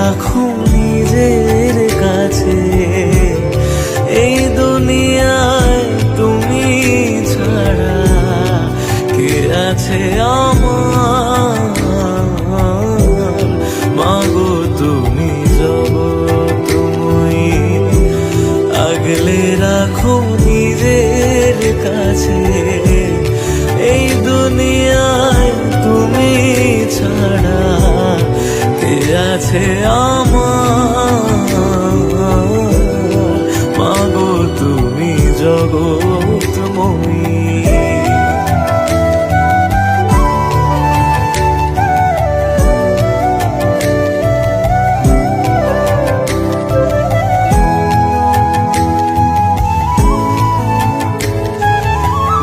রাখো নিজের কাছে। এই দুনিয়ায় তুমি ছাড়া কে আছে আমার? মাগো তুমি জগৎময়ী, আগলে রাখো নিজের কাছে। এই দুনিয়ায় তুমি ছাড়া কে আছে আমার?